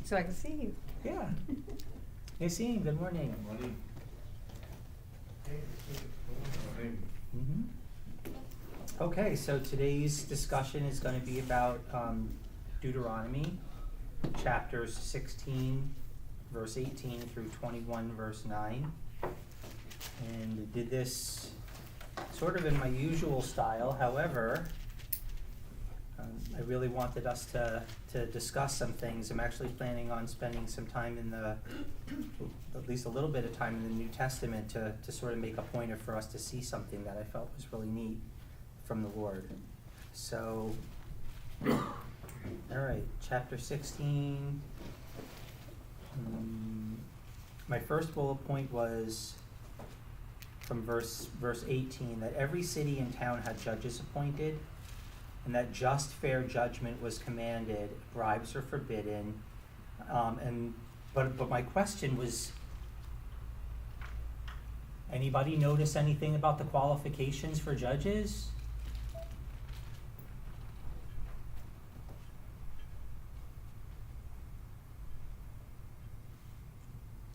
so I can see you. Yeah. Yassine, good morning. Mm-hmm. Okay, so today's discussion is going to be about Deuteronomy, chapters 16, verse 18 through 21, verse 9. And I did this sort of in my usual style. However, I really wanted us to discuss some things. I'm actually planning on spending some time at least a little bit of time in the New Testament to sort of make a pointer for us to see something that I felt was really neat from the Lord. So, all right, chapter 16. My first bullet point was from verse 18, that every city and town had judges appointed, and that just fair judgment was commanded, bribes are forbidden. But my question was, anybody notice anything about the qualifications for judges?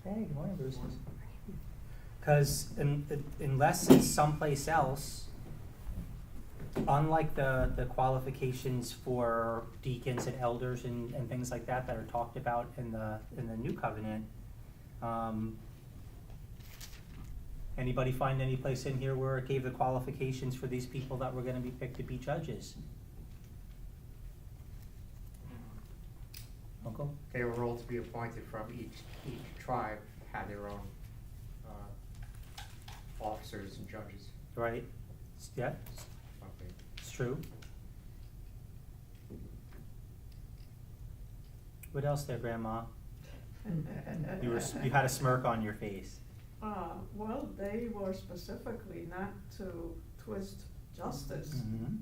Hey, good morning, Bruce. Because unless it's someplace else, unlike the qualifications for deacons and elders and things like that are talked about in the New Covenant, anybody find any place in here where it gave the qualifications for these people that were going to be picked to be judges? Uncle? They were all to be appointed from each tribe, had their own officers and judges. Right? Yeah, Okay. it's true. What else there, Grandma? You had a smirk on your face. Well, they were specifically not to twist justice. Mm-hmm.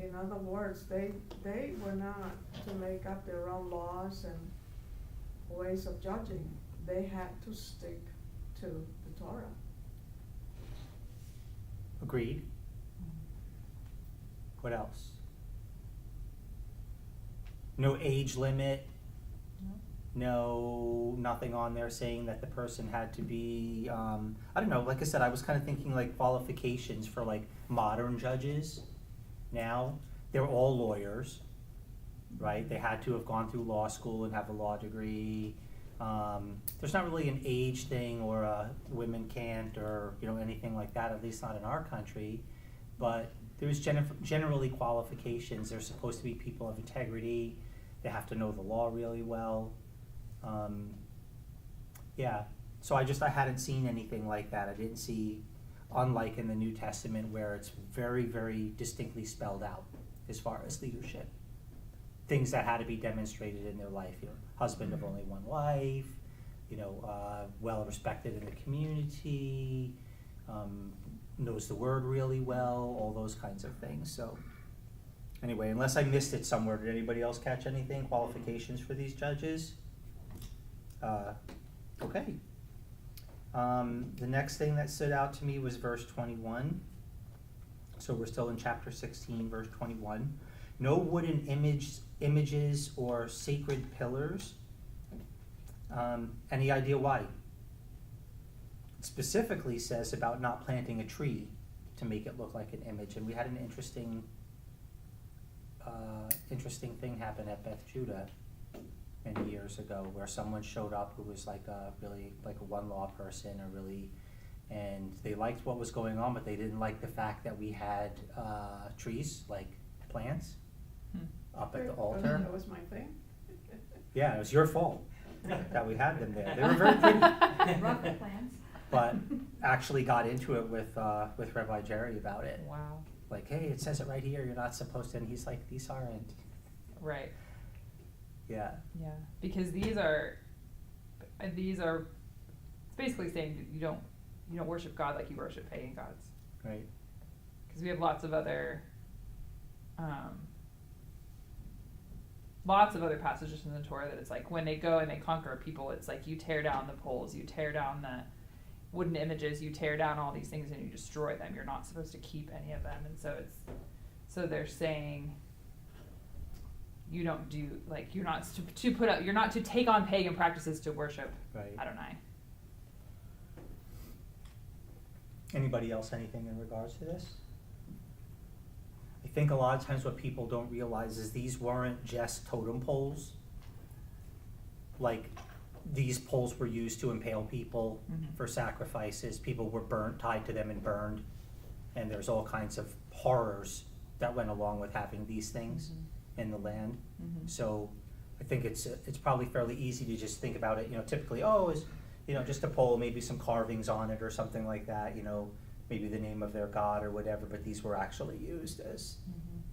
In other words, they were not to make up their own laws and ways of judging. They had to stick to the Torah. Agreed. What else? No age limit. No, nothing on there saying that the person had to be, I don't know, like I said, I was kind of thinking like qualifications for like modern judges now. They're all lawyers, right? They had to have gone through law school and have a law degree. There's not really an age thing or a women can't or anything like that, at least not in our country. But there's generally qualifications. They're supposed to be people of integrity. They have to know the law really well. Yeah, so I hadn't seen anything like that. I didn't see, unlike in the New Testament where it's very, very distinctly spelled out as far as leadership. Things that had to be demonstrated in their life, husband of only one wife, well respected in the community, knows the word really well, all those kinds of things. So anyway, unless I missed it somewhere, did anybody else catch anything? Qualifications for these judges? Okay. The next thing that stood out to me was verse 21. So we're still in chapter 16, verse 21. No wooden images or sacred pillars. Any idea why? It specifically says about not planting a tree to make it look like an image. And we had an interesting thing happen at Beth Judah many years ago, where someone showed up who was like a one law person, and they liked what was going on, but they didn't like the fact that we had trees, like plants, up at the altar. That was my thing. Yeah, it was your fault that we had them there. They were very pretty. Rocket plans. But actually got into it with Rabbi Jerry about it. Wow. Like, hey, it says it right here, you're not supposed to, and he's like, these aren't. Right. Yeah. Yeah, because these are it's basically saying that you don't worship God like you worship pagan gods. Right. Because we have lots of other passages in the Torah that it's like when they go and they conquer a people, it's like you tear down the poles, you tear down the wooden images, you tear down all these things and you destroy them. You're not supposed to keep any of them. And so they're saying you don't do, like, you're not to put up, you're not to take on pagan practices to worship Right. Adonai. Anybody else, anything in regards to this? I think a lot of times what people don't realize is these weren't just totem poles. Like, these poles were used to impale people Mhm. for sacrifices. People were burnt, tied to them and burned. And there's all kinds of horrors that went along with having these things in the land. Mhm. So I think it's probably fairly easy to just think about it, typically, is, just a pole, maybe some carvings on it or something like that, maybe the name of their god or whatever, but these were actually used as,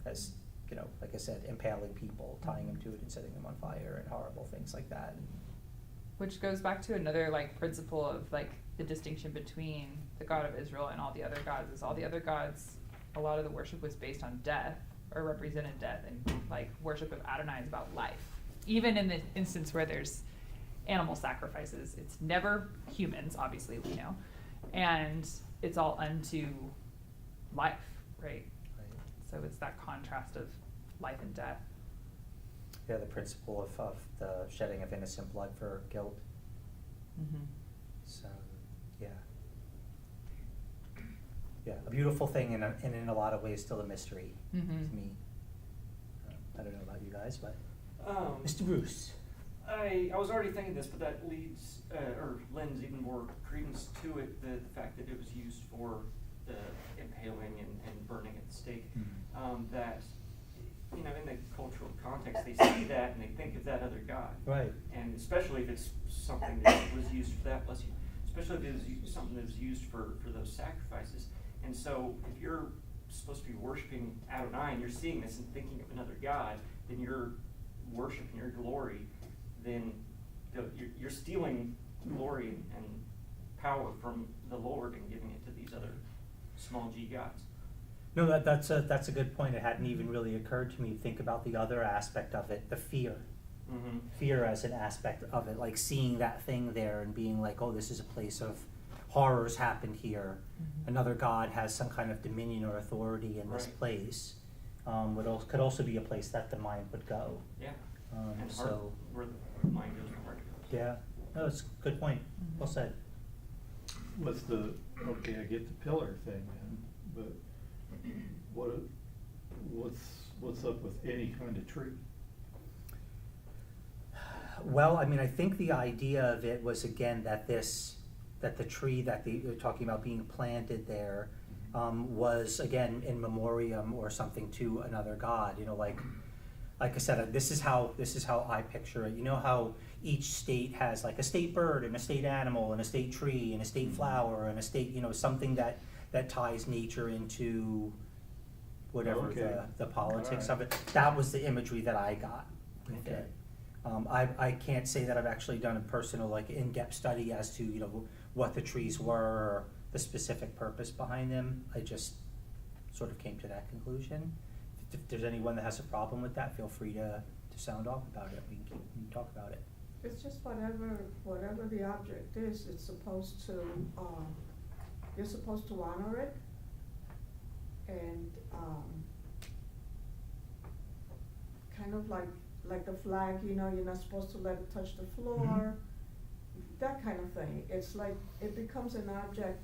like I said, impaling people, tying them to it and setting them on fire and horrible things like that. Which goes back to another, like, principle of, like, the distinction between the God of Israel and all the other gods, is all the other gods, a lot of the worship was based on death, or represented death, and, like, worship of Adonai is about life. Even in the instance where there's animal sacrifices, it's never humans, obviously, we know, and it's all unto life, right? So it's that contrast of life and death. Yeah, the principle of the shedding of innocent blood for guilt. Mm-hmm. So, yeah. Yeah, a beautiful thing and in a lot of ways still a mystery Mhm. to me. I don't know about you guys, but Um, Mr. Bruce. I was already thinking this, but that leads, or lends even more credence to it, the fact that it was used for the impaling and burning at the stake. That, in the cultural context, they see that and they think of that other god. Right. And especially if it's something that was used for that, bless you, especially if it was something that was used for those sacrifices. And so if you're supposed to be worshiping Adonai and you're seeing this and thinking of another god, then you're worshiping your glory, then you're stealing glory and power from the Lord and giving it to these other small g gods. No, that's a good point. It hadn't even really occurred to me to think about the other aspect of it, the fear. Mm-hmm. Fear as an aspect of it, like seeing that thing there and being like, oh, this is a place of horrors happened here. Mhm. Another god has some kind of dominion or authority in this Right. place. Could also be a place that the mind would go. Yeah. Um, And so, heart, where the mind goes, the heart goes. yeah, no, it's a good point. Well said. Okay, I get the pillar thing then, but what's up with any kind of tree? Well, I mean, I think the idea of it was again that the tree that they're talking about being planted there was again in memoriam or something to another god. Like I said, this is how I picture it. You know how each state has like a state bird and a state animal and a state tree and a state flower and a state, something that ties nature into whatever Okay. the politics All of it. That was the imagery that I got with Okay. it. I can't say that I've actually done a personal like in-depth study as to what the trees were or the specific purpose behind them. I just sort of came to that conclusion. If there's anyone that has a problem with that, feel free to sound off about it. We can talk about it. It's just whatever the object is, it's supposed to, you're supposed to honor it. And, kind of like the flag, you're not supposed to let it touch the floor, that kind of thing. It's like, it becomes an object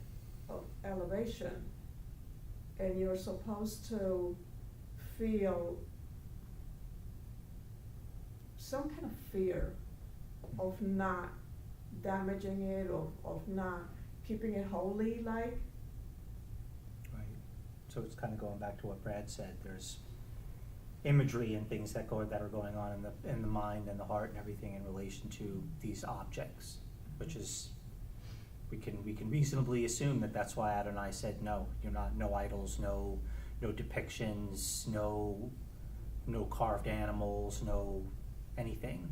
of elevation. And you're supposed to feel some kind of fear of not damaging it, of not keeping it holy, like. Right. So it's kind of going back to what Brad said. There's imagery and things that are going on in the mind and the heart and everything in relation to these objects, which is we can reasonably assume that that's why Adonai said no idols, no depictions, no carved animals, no anything.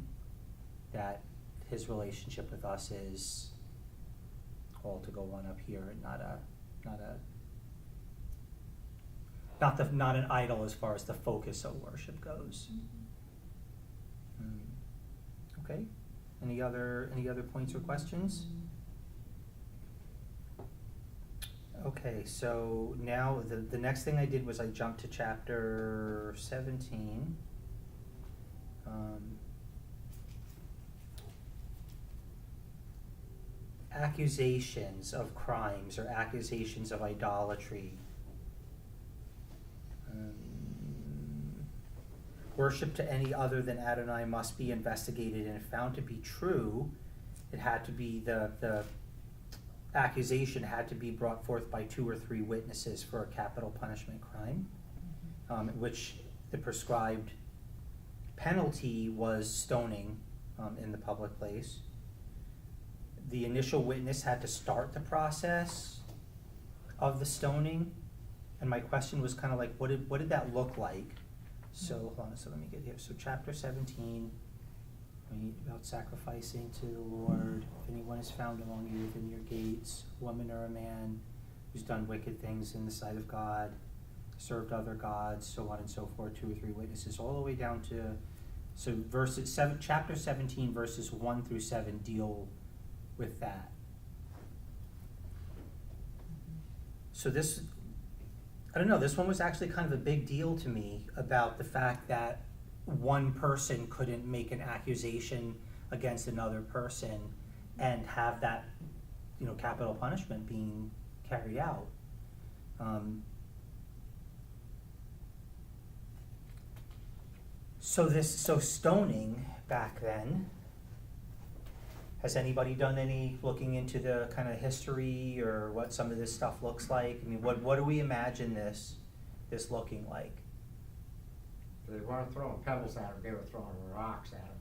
That his relationship with us is all to go on up here and not an idol as far as the focus of worship goes. Okay. Any other points or questions? Okay, so now the next thing I did was I jumped to chapter 17. Accusations of crimes or accusations of idolatry. Worship to any other than Adonai must be investigated, and if found to be true, it had to be the accusation had to be brought forth by 2 or 3 witnesses for a capital punishment crime, which the prescribed penalty was stoning in the public place. The initial witness had to start the process of the stoning, and my question was kind of like, what did that look like? So hold on, so let me get here. So chapter 17, about sacrificing to the Lord. If anyone is found among you within your gates, a woman or a man who's done wicked things in the sight of God, served other gods, so on and so forth, 2 or 3 witnesses, all the way down to, so chapter 17, verses 1 through 7 deal with that. So this, I don't know, this one was actually kind of a big deal to me about the fact that one person couldn't make an accusation against another person and have that, capital punishment being carried out. So stoning back then, has anybody done any looking into the kind of history or what some of this stuff looks like? I mean, what do we imagine this looking like? They weren't throwing pebbles at him, they were throwing rocks at him.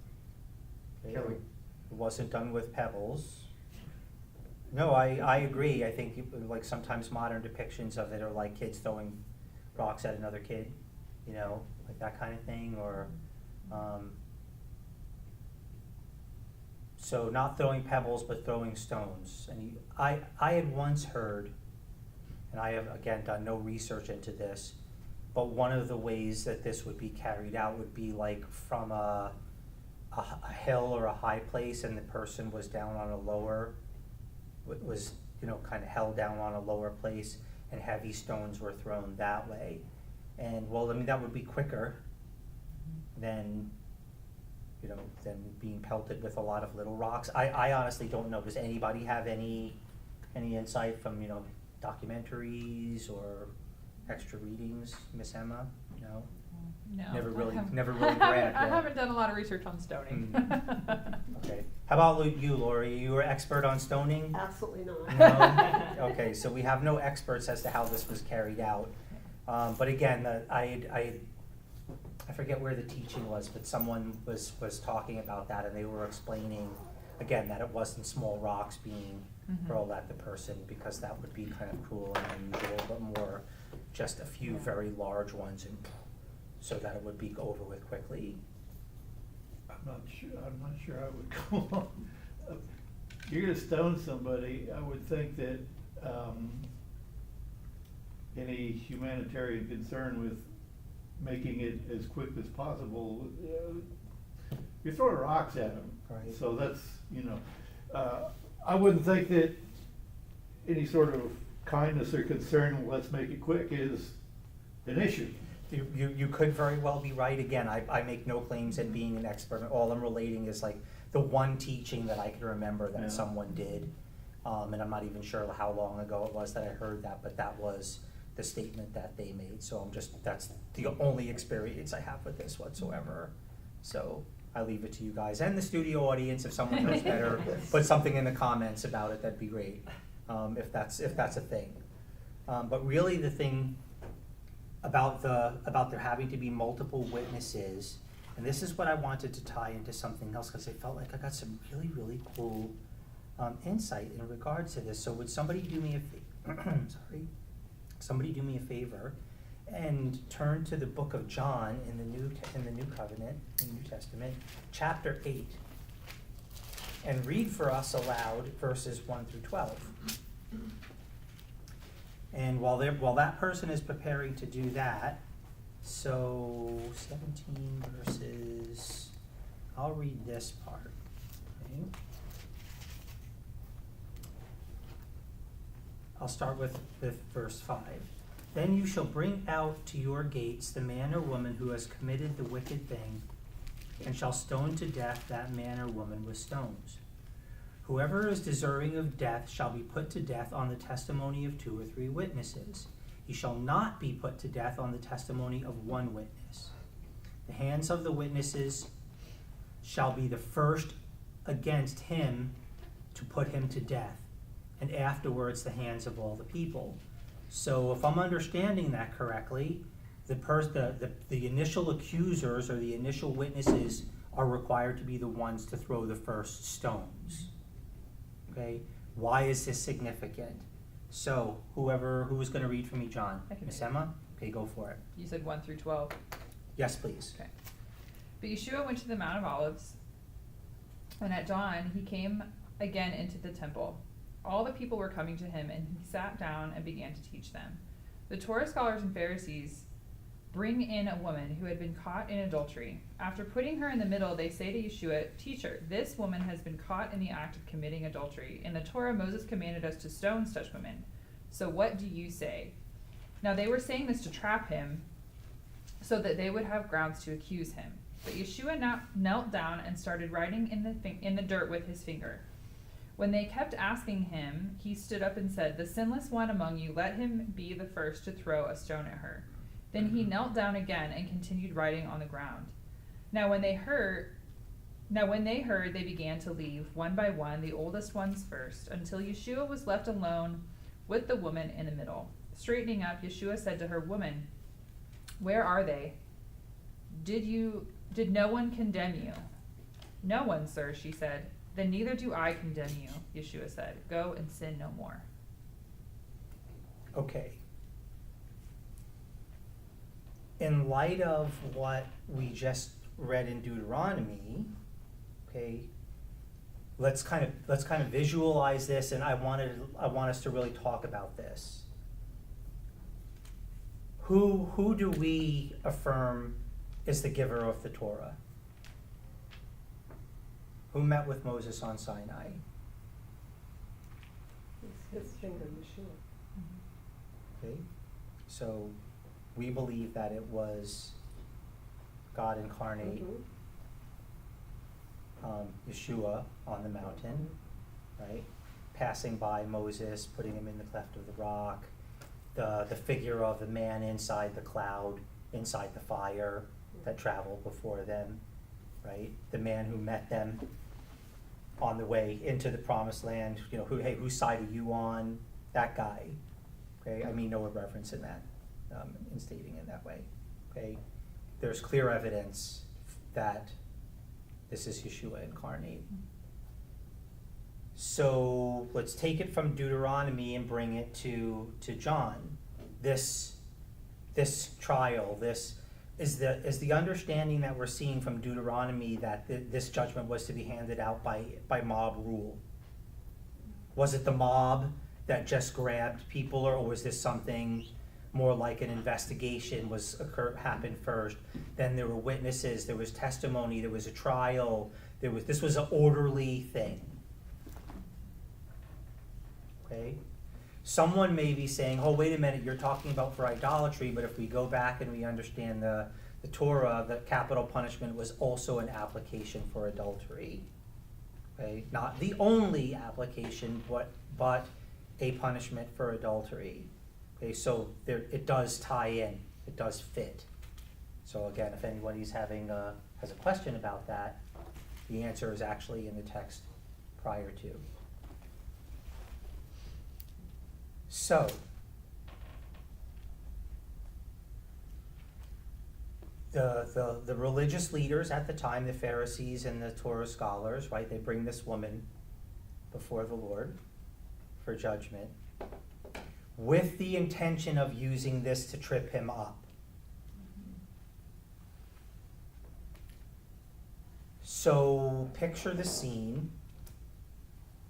Killing. It wasn't done with pebbles. No, I agree. I think like sometimes modern depictions of it are like kids throwing rocks at another kid, like that kind of thing, or so not throwing pebbles but throwing stones. And I had once heard, and I have again done no research into this, but one of the ways that this would be carried out would be like from a hill or a high place, and the person was down on a lower, was kind of held down on a lower place, and heavy stones were thrown that way. And well, I mean, that would be quicker than than being pelted with a lot of little rocks. I honestly don't know. Does anybody have any insight from documentaries or extra readings, Miss Emma? No. No. Never really I grabbed I it. haven't done a lot of research on stoning. Okay. How about you, Lori? You were expert on stoning? Absolutely not. No? Okay, so we have no experts as to how this was carried out. But again, I forget where the teaching was, but someone was talking about that, and they were explaining, again, that it wasn't small rocks being hurled at the person, because that would be kind of cruel and unusual, but more just a few very large ones, and so that it would be over with quickly. I'm not sure I would go on. You're gonna stone somebody, I would think that, any humanitarian concern with making it as quick as possible, you're throwing rocks at them. Right. So that's, I wouldn't think that any sort of kindness or concern, let's make it quick, is an issue. You could very well be right. Again, I make no claims at being an expert. All I'm relating is like the one teaching that I can remember that someone did. And I'm not even sure how long ago it was that I heard that, but that was the statement that they made. So that's the only experience I have with this whatsoever. So I leave it to you guys and the studio audience. If someone knows better, put something in the comments about it, that'd be great. If that's a thing. But really the thing about there having to be multiple witnesses, and this is what I wanted to tie into something else, because I felt like I got some really, really cool insight in regards to this. So would somebody do me a favor and turn to the book of John in the New Covenant, in the New Testament, chapter 8, and read for us aloud verses 1 through 12. And while that person is preparing to do that, so 17 verses, I'll read this part. Okay. I'll start with verse 5. Then you shall bring out to your gates the man or woman who has committed the wicked thing, and shall stone to death that man or woman with stones. Whoever is deserving of death shall be put to death on the testimony of 2 or 3 witnesses. He shall not be put to death on the testimony of 1 witness. The hands of the witnesses shall be the first against him to put him to death, and afterwards the hands of all the people. So if I'm understanding that correctly, the initial accusers or the initial witnesses are required to be the ones to throw the first stones. Okay? Why is this significant? So who's going to read for me, John? I can Miss read. Emma? Okay, go for it. You said 1 through 12. Yes, please. Okay. But Yeshua went to the Mount of Olives, and at dawn he came again into the temple. All the people were coming to him, and he sat down and began to teach them. The Torah scholars and Pharisees bring in a woman who had been caught in adultery. After putting her in the middle, they say to Yeshua, "Teacher, this woman has been caught in the act of committing adultery. In the Torah, Moses commanded us to stone such women. So what do you say?" Now they were saying this to trap him, so that they would have grounds to accuse him. But Yeshua knelt down and started writing in the dirt with his finger. When they kept asking him, he stood up and said, "The sinless one among you, let him be the first to throw a stone at her." Then he knelt down again and continued writing on the ground. Now when they heard, they began to leave, one by one, the oldest ones first, until Yeshua was left alone with the woman in the middle. Straightening up, Yeshua said to her, "Woman, where are they? Did no one condemn you?" "No one, sir," she said. "Then neither do I condemn you," Yeshua said. "Go and sin no more." Okay. In light of what we just read in Deuteronomy, okay, let's kind of visualize this, and I want us to really talk about this. Who do we affirm is the giver of the Torah? Who met with Moses on Sinai? His finger, Yeshua. Okay, so we believe that it was God incarnate, Yeshua on the mountain, right? Passing by Moses, putting him in the cleft of the rock, the figure of the man inside the cloud, inside the fire that traveled before them, right? The man who met them on the way into the promised land, whose side are you on? That guy, okay? I mean no irreverence in that, in stating it that way, okay? There's clear evidence that this is Yeshua incarnate. So let's take it from Deuteronomy and bring it to John. This trial, this is the understanding that we're seeing from Deuteronomy that this judgment was to be handed out by mob rule. Was it the mob that just grabbed people, or was this something more like an investigation happened first? Then there were witnesses, there was testimony, there was a trial, this was an orderly thing. Okay? Someone may be saying, "Oh, wait a minute, you're talking about for idolatry," but if we go back and we understand the Torah, the capital punishment was also an application for adultery. Okay? Not the only application, but a punishment for adultery. Okay, so it does tie in, it does fit. So again, if anybody's has a question about that, the answer is actually in the text prior to. So, the religious leaders at the time, the Pharisees and the Torah scholars, right, they bring this woman before the Lord for judgment with the intention of using this to trip him up. So picture the scene.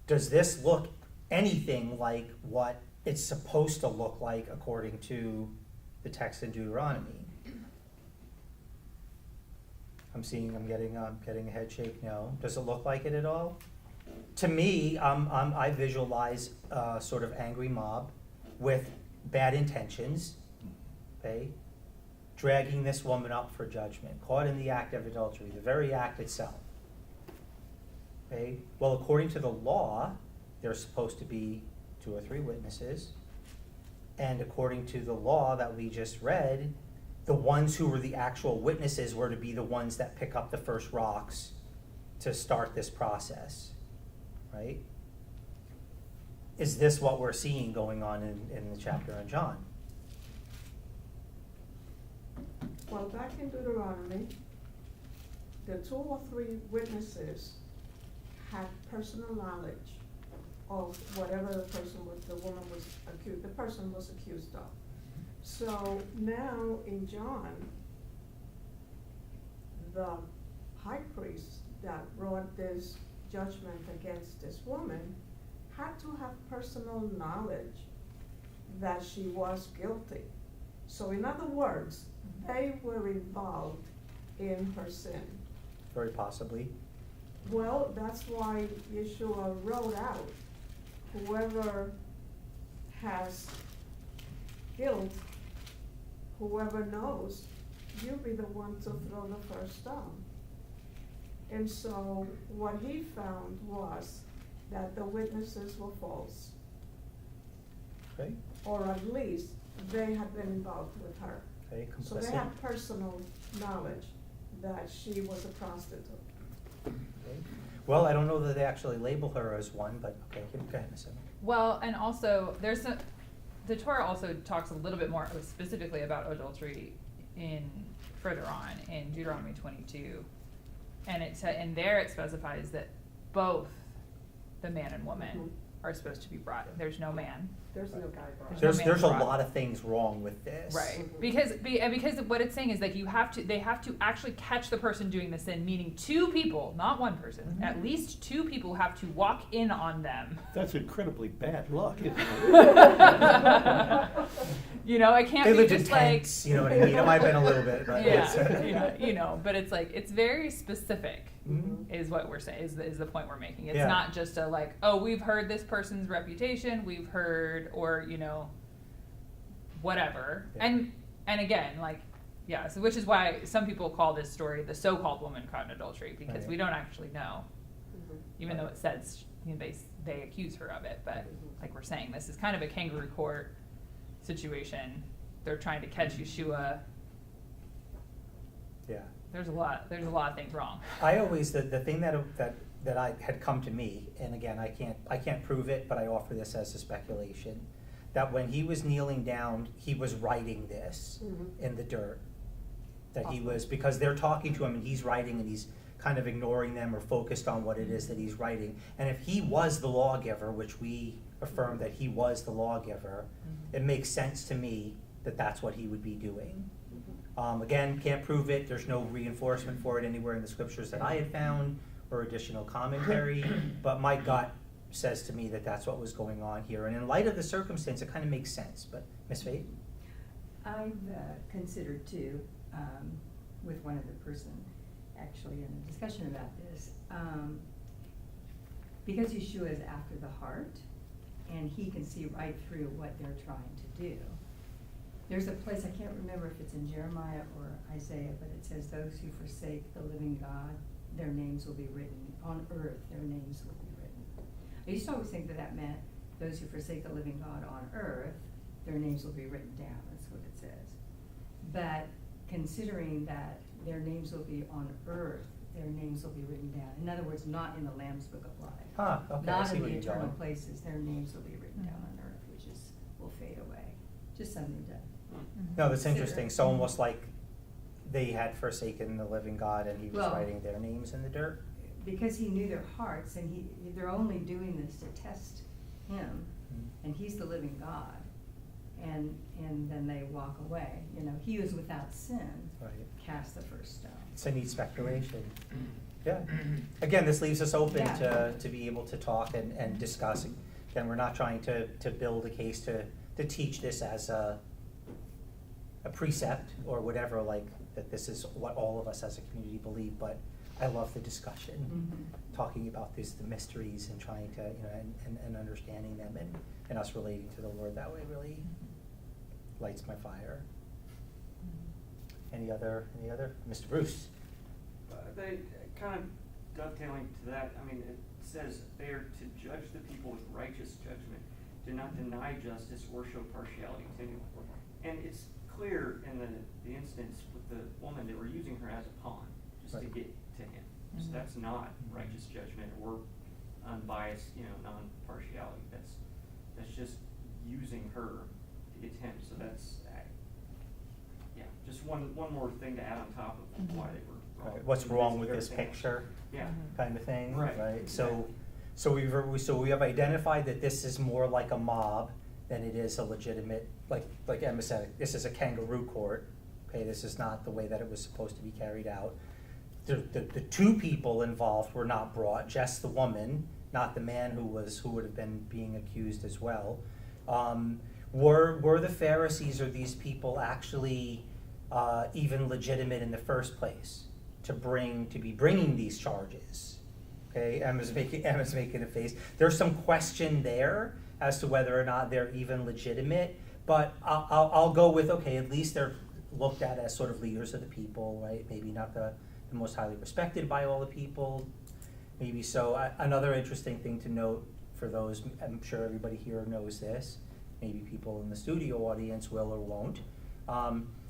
Does this look anything like what it's supposed to look like according to the text in Deuteronomy? I'm getting a head shake. No. Does it look like it at all? To me, I visualize a sort of angry mob with bad intentions, okay? dragging this woman up for judgment, caught in the act of adultery, the very act itself. Okay, well, according to the law, there's supposed to be 2 or 3 witnesses. And according to the law that we just read, the ones who were the actual witnesses were to be the ones that pick up the first rocks to start this process, right? Is this what we're seeing going on in the chapter on John? Well, back in Deuteronomy, the 2 or 3 witnesses had personal knowledge of whatever the woman was accused, the person was accused of. So now in John, the high priest that brought this judgment against this woman had to have personal knowledge that she was guilty. So in other words, they were involved in her sin. Very possibly. Well, that's why Yeshua wrote out, whoever has guilt, whoever knows, you be the one to throw the first stone. And so what he found was that the witnesses were false, Okay, or at least they had been involved with her. okay, So they complicit. had personal knowledge that she was a prostitute. Okay. Well, I don't know that they actually label her as one, but okay, go ahead, Ms. Emma. Well, and also the Torah also talks a little bit more specifically about adultery in further on in Deuteronomy 22, and and there it specifies that both the man and woman Mhm. are supposed to be brought. There's no man. There's no guy brought. There's a man lot of things wrong with this. Right, Mhm. because what it's saying is that they have to actually catch the person doing the sin, meaning 2 people, not 1 person. Mhm. At least 2 people have to walk in on them. That's incredibly bad luck, isn't it? You know, it can't They be lived in just like, tents, you know what I mean? It might have been a little bit, but it's, yeah, but it's like, it's very specific. Mhm. Is what we're saying, is the point we're making. It's Yeah. not just a like, oh, we've heard this person's reputation, we've heard, or, whatever. Yeah. And again, like, yeah, so which is why some people call this story the so-called woman caught in adultery, because Right. we don't actually know, Mhm. even though it says, they accuse her of it, but like we're saying, this is kind of a kangaroo court situation. They're trying to catch Yeshua. yeah. There's a lot of things wrong. I always, the thing that I had come to me, and again, I can't prove it, but I offer this as a speculation, that when he was kneeling down, he was writing this Mhm. in the dirt. That he was, because they're talking to him and he's writing and he's kind of ignoring them or focused on what it is that he's writing. And if he was the lawgiver, which we affirm that he was the lawgiver, it makes sense to me that that's what he would be doing. Again, can't prove it, there's no reinforcement for it anywhere in the scriptures that I had found or additional commentary, but my gut says to me that that's what was going on here. And in light of the circumstance, it kind of makes sense, but Ms. Faith? I've considered too, with one other person, actually in a discussion about this, because Yeshua is after the heart, and he can see right through what they're trying to do. There's a place, I can't remember if it's in Jeremiah or Isaiah, but it says, those who forsake the living God, their names will be written. On earth, their names will be written. I used to always think that meant those who forsake the living God on earth, their names will be written down. That's what it says. But considering that their names will be on earth, their names will be written down. In other words, not in the Lamb's Book of Life. Okay, I Not see in where the you're eternal going. places, their names will be written down on earth, which will fade away. Just something to. No, that's consider. interesting, so almost like they had forsaken the living God and he was Well- writing their names in the dirt? Because he knew their hearts, and they're only doing this to test him, and he's the living God. And then they walk away. He was without sin. Right. Cast the first stone. It's a neat speculation. Yeah. Again, this leaves us open Yeah. to be able to talk and discuss. Again, we're not trying to build a case to teach this as a precept or whatever, like that this is what all of us as a community believe, but I love the discussion, Mhm. talking about the mysteries and trying to, and understanding them and us relating to the Lord that way really lights my fire. Any other, Mr. Bruce? They kind of dovetailing to that, I mean, it says they are to judge the people with righteous judgment, do not deny justice or show partiality to anyone. And it's clear in the instance with the woman, they were using her as a pawn, just to Right. get to him. So that's not righteous judgment or unbiased, non-partiality. That's just using her to get to him. So that's, just one more thing to add on top of why they were wrong. Right, what's wrong with this Everything. picture? Yeah. Kind of thing, Right, right? So, exactly. so we have identified that this is more like a mob than it is a legitimate, like Emma said, this is a kangaroo court. Okay, this is not the way that it was supposed to be carried out. The two people involved were not brought, just the woman, not the man who would have been being accused as well. Were the Pharisees or these people actually even legitimate in the first place to be bringing these charges? Okay, Emma's making a face. There's some question there as to whether or not they're even legitimate, but I'll go with, okay, at least they're looked at as sort of leaders of the people, right? Maybe not the most highly respected by all the people, maybe so. Another interesting thing to note for those, I'm sure everybody here knows this, maybe people in the studio audience will or won't.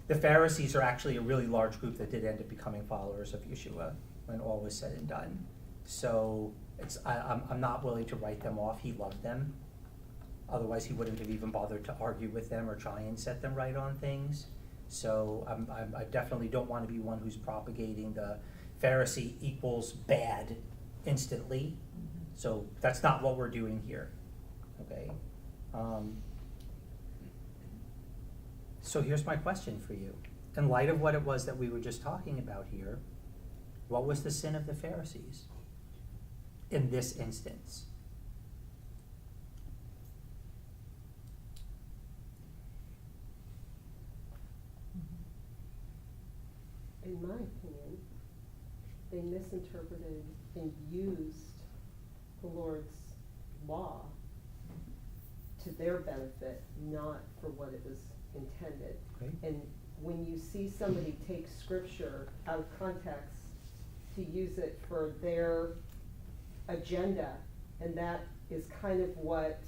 The Pharisees are actually a really large group that did end up becoming followers of Yeshua when all was said and done. So I'm not willing to write them off. He loved them. Otherwise, he wouldn't have even bothered to argue with them or try and set them right on things. So I definitely don't want to be one who's propagating the Pharisee equals bad instantly. So that's not what we're doing here. Okay. So here's my question for you. In light of what it was that we were just talking about here, what was the sin of the Pharisees in this instance? In my opinion, they misinterpreted and used the Lord's law to their benefit, not for what it was intended. Okay. And when you see somebody take scripture out of context to use it for their agenda, and that is kind of what,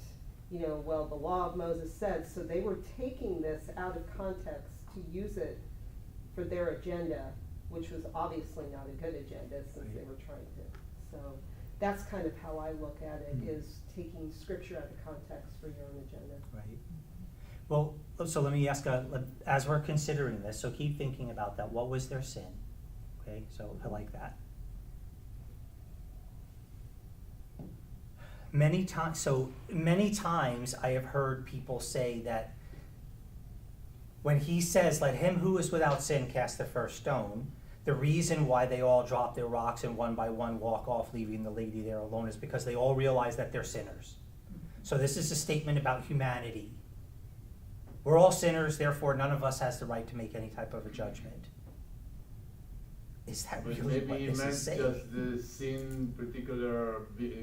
the law of Moses said, so they were taking this out of context to use it for their agenda, which was obviously not a good agenda since they were trying to. So that's kind of how I look at it, is taking scripture out of context for your own agenda. Right. Well, so let me ask, as we're considering this, so keep thinking about that. What was their sin? Okay, so I like that. Many times I have heard people say that when he says, let him who is without sin cast the first stone, the reason why they all drop their rocks and one by one walk off, leaving the lady there alone, is because they all realize that they're sinners. So this is a statement about humanity. We're all sinners, therefore none of us has the right to make any type of a judgment. Is that But really what maybe he this meant is saying? just the sin particular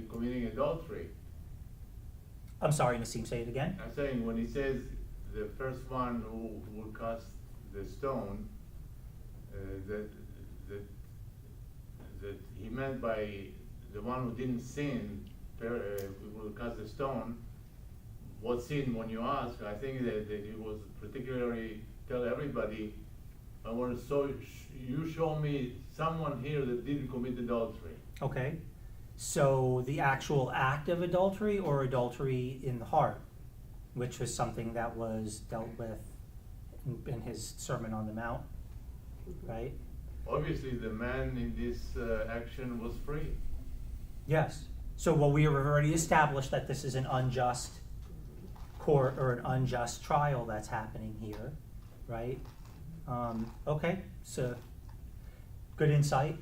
committing adultery. I'm sorry, Nassim, say it again. I'm saying when he says the first one who will cast the stone, that he meant by the one who didn't sin will cast the stone. What sin? When you ask, I think that he was particularly tell everybody, I want to you show me someone here that didn't commit adultery. Okay. So the actual act of adultery or adultery in the heart, which was something that was dealt with in his Sermon on the Mount, right? Obviously, the man in this action was free. Yes. So we have already established that this is an unjust court or an unjust trial that's happening here, right? Okay, so good insight.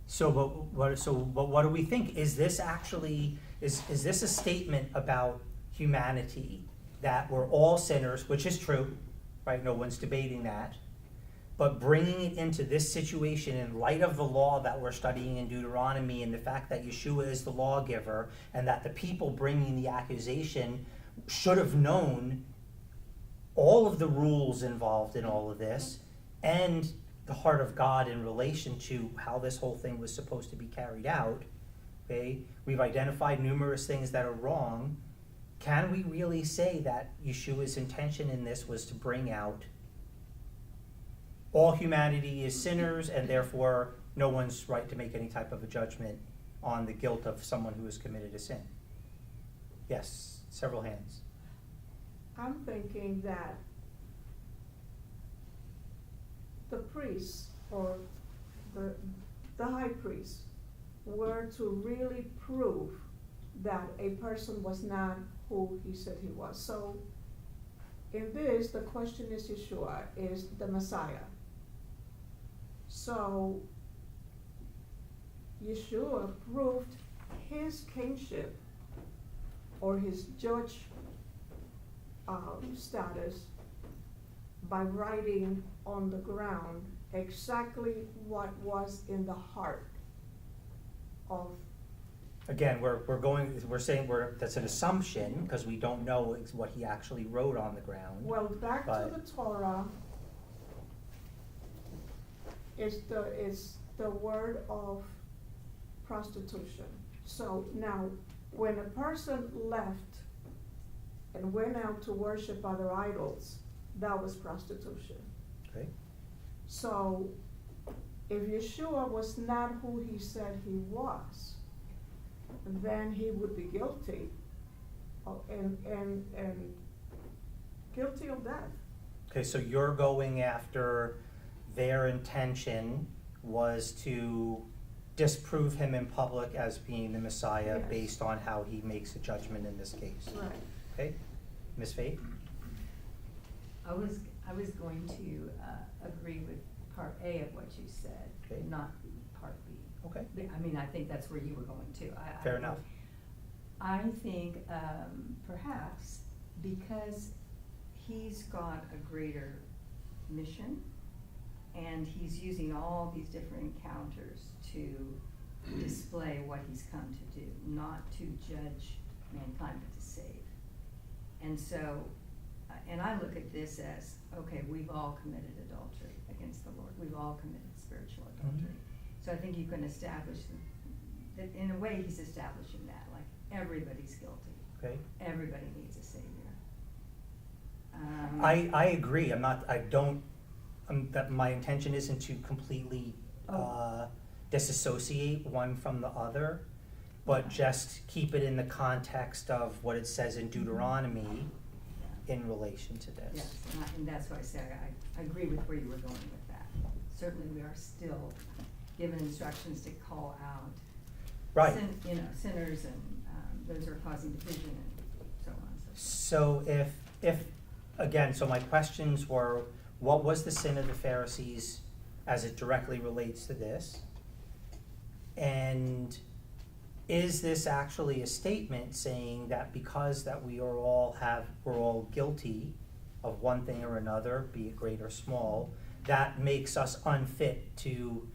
So, but what do we think? Is this actually is this a statement about humanity, that we're all sinners, which is true, right? No one's debating that. But bringing it into this situation in light of the law that we're studying in Deuteronomy and the fact that Yeshua is the lawgiver and that the people bringing the accusation should have known all of the rules involved in all of this and the heart of God in relation to how this whole thing was supposed to be carried out, okay? We've identified numerous things that are wrong. Can we really say that Yeshua's intention in this was to bring out all humanity is sinners, and therefore no one's right to make any type of a judgment on the guilt of someone who has committed a sin? Yes, several hands. I'm thinking that the priests or the high priest were to really prove that a person was not who he said he was. So in this, the question is Yeshua is the Messiah. So Yeshua proved his kingship or his judge status by writing on the ground exactly what was in the heart of. Again, we're saying that's an assumption because we don't know what he actually wrote on the ground. Well, back to the Torah is the word of prostitution. So now, when a person left and went out to worship other idols, that was prostitution. Okay. So if Yeshua was not who he said he was, then he would be guilty and guilty of death. Okay, so you're going after their intention was to disprove him in public as being the Messiah. Yes. Based on how he makes a judgment in this case. Right. Okay, Ms. Faith? I was going to agree with part A of what you said, Okay. not part B. Okay. I mean, I think that's where you were going to. Fair enough. I think perhaps because he's got a greater mission and he's using all these different encounters to display what he's come to do, not to judge mankind, but to save. And so, and I look at this as, okay, we've all committed adultery against the Lord. We've all committed spiritual adultery. So I think you can establish that, in a way, he's establishing that, like everybody's guilty. Okay. Everybody needs a savior. I agree. That my intention isn't to completely disassociate one from the other, but just keep it in the context of what it says in Deuteronomy in relation to this. Yes, and that's why I say I agree with where you were going with that. Certainly, we are still given instructions to call out Right. sinners and those who are causing division and so on and so So if again, so my questions were, what was the sin of the Pharisees as it directly relates to this? And is this actually a statement saying that because that we're all guilty of one thing or another, be it great or small, that makes us unfit to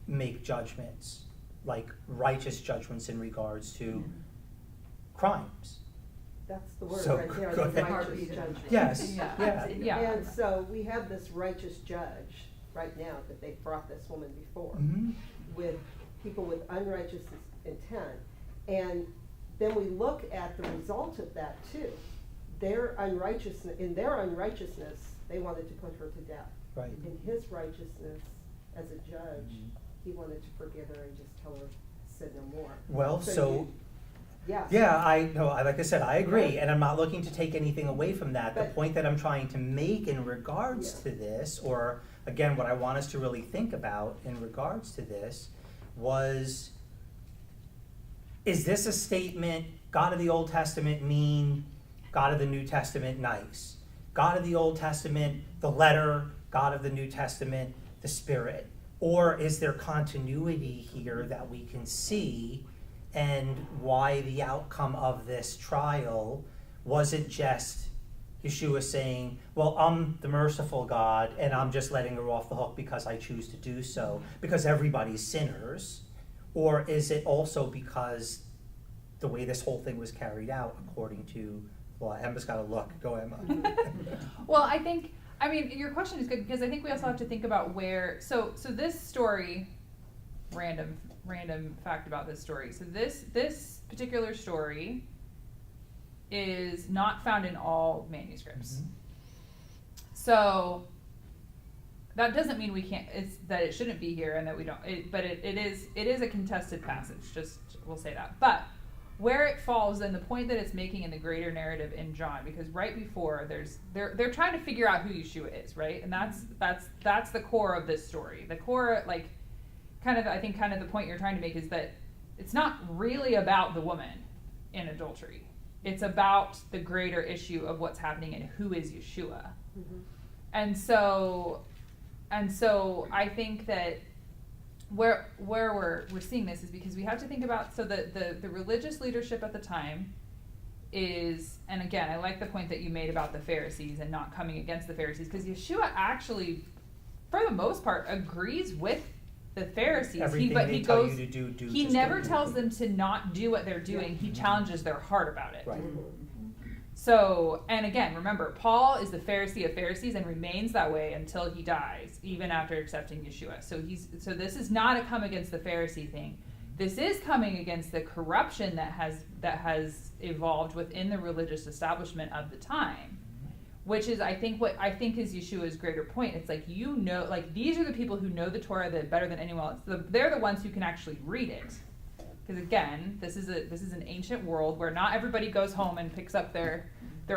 make judgments, like righteous judgments in regards to crimes? That's the word So, right there, go the ahead. righteous judgment. Yes, Yeah. Yeah. And so we have this righteous judge right now that they brought this woman before Mhm. with people with unrighteous intent. And then we look at the result of that too. In their unrighteousness, they wanted to put her to death. Right. In his righteousness as a judge, Mhm. he wanted to forgive her and just tell her, sin no more. Well, so Yeah. yeah, like I said, I agree, and I'm not looking to take anything away from that. The But- point that I'm trying to make in regards Yeah. to this, or again, what I want us to really think about in regards to this, was, is this a statement, God of the Old Testament mean, God of the New Testament nice? God of the Old Testament, the letter, God of the New Testament, the spirit? Or is there continuity here that we can see, and why the outcome of this trial wasn't just Yeshua saying, well, I'm the merciful God and I'm just letting her off the hook because I choose to do so, because everybody's sinners? Or is it also because the way this whole thing was carried out according to Well, Emma's got to look. Go, Emma. Well, I mean, your question is good because I think we also have to think about where, so this story, random fact about this story. So this particular story is not found in all manuscripts. Mhm. So that doesn't mean we can't, that it shouldn't be here and that we don't, but it is a contested passage, just, we'll say that. But where it falls and the point that it's making in the greater narrative in John, because right before they're trying to figure out who Yeshua is, right? And that's the core of this story. The core, like, I think the point you're trying to make is that it's not really about the woman in adultery. It's about the greater issue of what's happening and who is Yeshua. Mhm. And so I think that where we're seeing this is because we have to think about, so the religious leadership at the time is, and again, I like the point that you made about the Pharisees and not coming against the Pharisees, because Yeshua actually, for the most part, agrees with the Pharisees. Everything they tell you to do. He just never do. tells them to not do what they're doing. He challenges their heart about it. Right. So, and again, remember, Paul is the Pharisee of Pharisees and remains that way until he dies, even after accepting Yeshua. So this is not a come against the Pharisee thing. This is coming against the corruption that has evolved within the religious establishment of the time, which is, I think is Yeshua's greater point. It's like, these are the people who know the Torah better than anyone else. They're the ones who can actually read it. Because again, this is an ancient world where not everybody goes home and picks up their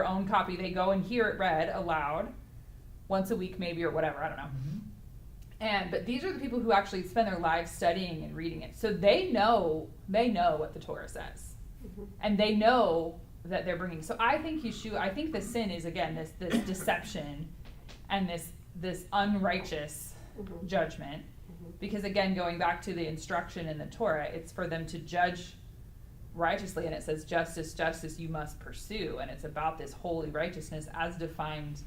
own copy. They go and hear it read aloud once a week, maybe, or whatever. I don't know. But these are the people who actually spend their lives studying and reading it. So they know what the Torah says, and they know that they're bringing. So I think the sin is, again, this deception and this unrighteous judgment. Because again, going back to the instruction in the Torah, it's for them to judge righteously, and it says justice you must pursue, and it's about this holy righteousness as defined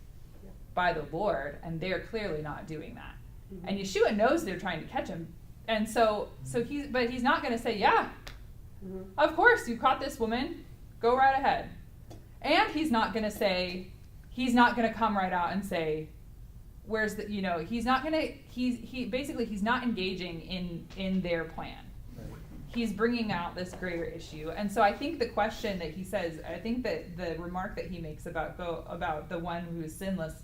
by the Lord, and they're clearly not doing that. Mm-hmm. And Yeshua knows they're trying to catch him, and so he's not going to say, of course you caught this woman, go right ahead. And he's not going to come right out and say, where's the, he's not going to, he's not engaging in their plan. He's bringing out this greater issue. And so I think the question that he says, I think that the remark that he makes about the one who is sinless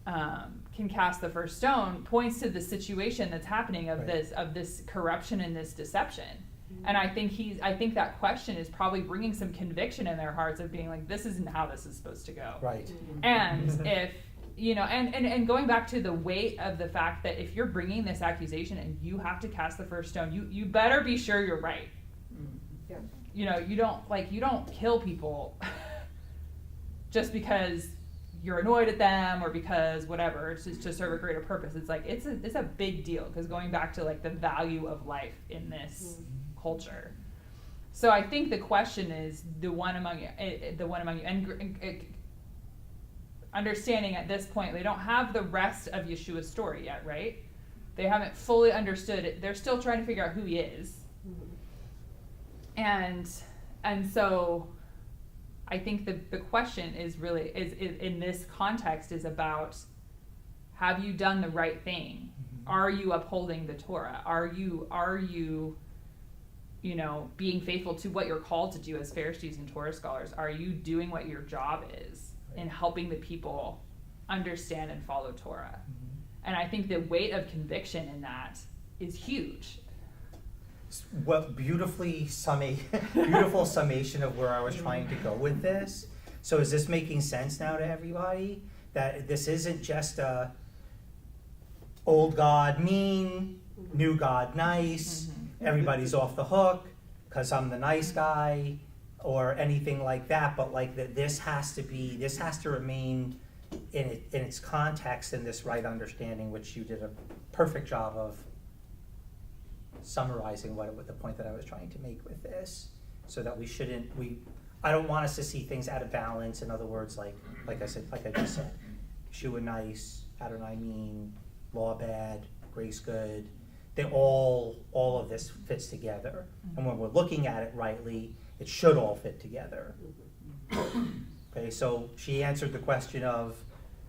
can cast the first stone points to the situation that's happening of this corruption and this deception. And I think that question is probably bringing some conviction in their hearts of being like, this isn't how this is supposed to go. Right. And if, and going back to the weight of the fact that if you're bringing this accusation and you have to cast the first stone, you better be sure you're right. Yeah. You don't kill people just because you're annoyed at them or because whatever, it's just to serve a greater purpose. It's like, it's a big deal, because going back to like the value of life in this culture. So I think the question is the one among you, and understanding at this point, they don't have the rest of Yeshua's story yet, right? They haven't fully understood it. They're still trying to figure out who he is. And so I think the question is really, is in this context, is about, have you done the right thing? Are you upholding the Torah? Are you being faithful to what you're called to do as Pharisees and Torah scholars? Are you doing what your job is in helping the people understand and follow Torah? And I think the weight of conviction in that is huge. Well, beautiful summation of where I was trying to go with this. So is this making sense now to everybody? That this isn't just a old God mean, new God nice, everybody's off the hook because I'm the nice guy, or anything like that, but like that this has to remain in its context, in this right understanding, which you did a perfect job of summarizing what the point that I was trying to make with this, so that I don't want us to see things out of balance. In other words, like I just said, Yeshua nice, Adonai mean, law bad, grace good. They all of this fits together, and when we're looking at it rightly, it should all fit together. Okay, so she answered the question of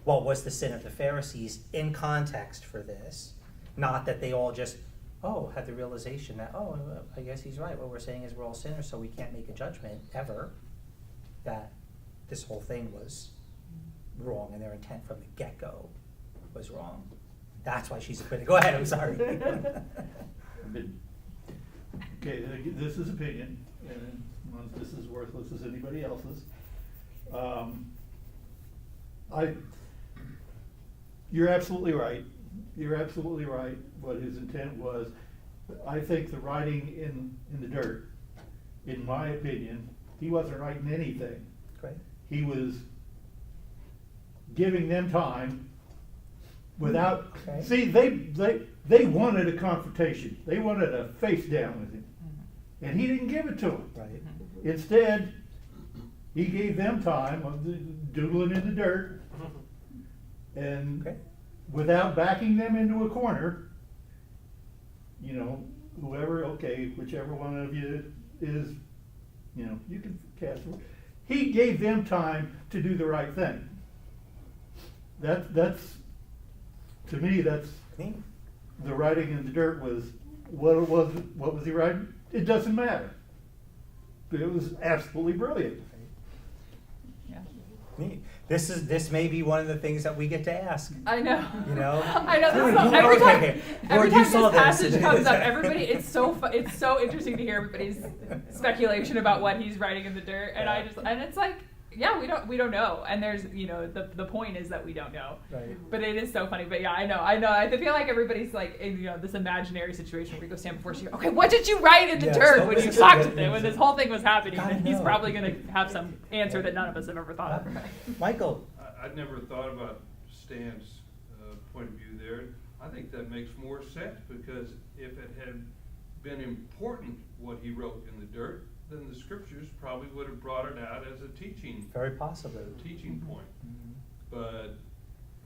what was the sin of the Pharisees in context for this, not that they all just, had the realization that, I guess he's right, what we're saying is we're all sinners, so we can't make a judgment ever, that this whole thing was wrong and their intent from the get-go was wrong. That's why she's acquitted. Go ahead, I'm sorry. Okay, this is opinion, and once this is worthless as anybody else's. You're absolutely right. You're absolutely right what his intent was. I think the writing in the dirt, in my opinion, he wasn't writing anything. Great. He was giving them time without, Okay. see, they wanted a confrontation. They wanted a face down with him. And he didn't give it to them. Right. Instead, he gave them time of doodling in the dirt and Okay. without backing them into a corner, whichever one of you is, you can cast it. He gave them time to do the right thing. That's, to me, that's, Me? the writing in the dirt was, what was he writing? It doesn't matter. But it was absolutely brilliant. Yeah. Me. This may be one of the things that we get to ask. I know. You know? I know. Lord, This is, you- every time, okay. every Lord, time you this saw this. passage comes up, everybody, it's so interesting to hear everybody's speculation about what he's writing in the dirt, and and it's like, yeah, we don't know, and there's, the point is that we don't know. Right. But it is so funny. But yeah, I know. I feel like everybody's like in this imaginary situation where we go stand before she. Okay, what did you write in the Yes, dirt what when was you it? talked to them when this whole thing was happening? Gotta And he's know. probably gonna have some answer that none of us have ever thought of. Michael. I'd never thought about Stan's point of view there. I think that makes more sense, because if it had been important what he wrote in the dirt, then the scriptures probably would have brought it out as a teaching Very possibly. point. Mhm. But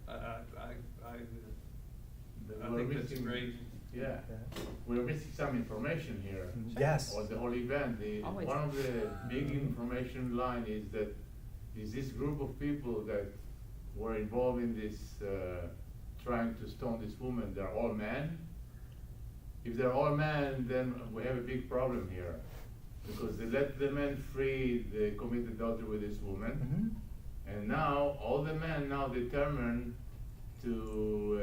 I We're think that's missing- great. Yeah, we're missing some information here. Yes. On the whole event, Always. one of the big information line is that this group of people that were involved in this, trying to stone this woman, they're all men. If they're all men, then we have a big problem here, because they let the men free, they commit adultery with this woman. Mhm. And now, all the men now determined to